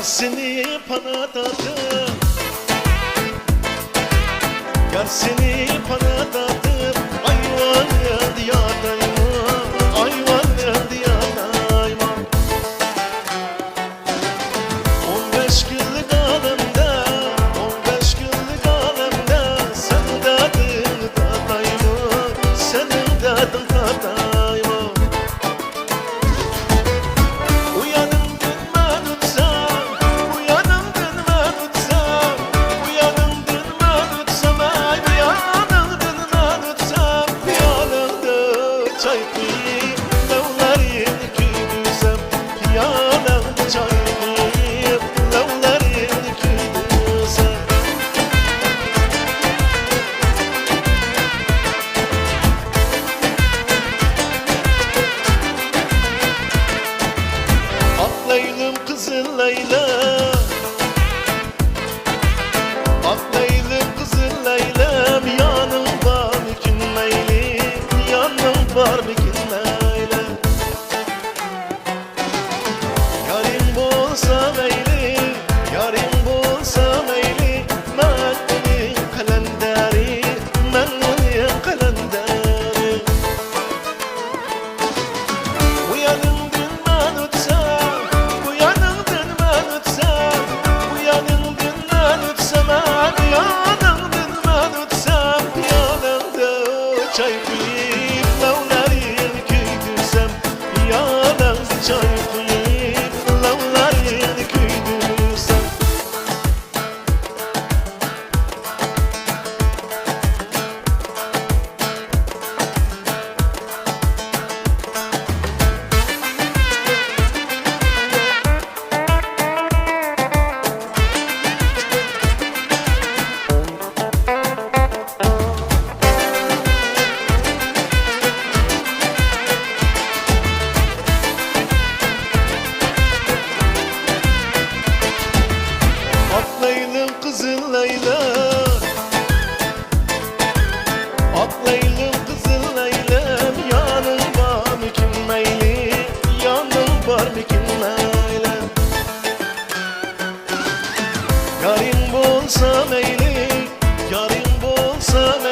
seni panadadım, yar seni panadadım. Ayvan diyadayma, ayvan diyadayma. 15 yıllık alemde, 15 yıllık alemde senin dedin dadayma, senin dedin dadayma. Leylim kızıl Leyla, ak Leylim kızıl Leylem, yanım var mıkin Leylim, yanım var mıkin Leylem. Yarim bolsa Leylim, yarim bolsa Leylim, ben onun kalenderi, ben onun kalenderi. Uyanımdın ben utsam, uyanımdın ben utsam, uyanımdın ben utsam, uyanımdın ben utsam, yanımda çay koyup lavların köydürsem, yanımda çay koyup lavların köydürsem. Ak Leylim kızıl Leyla, ak Leylim kızıl Leylem, yanım var mıkin Leylim, yanım var mıkin Leylem. Yarim bolsa Leylim, yarim bolsa Leylim,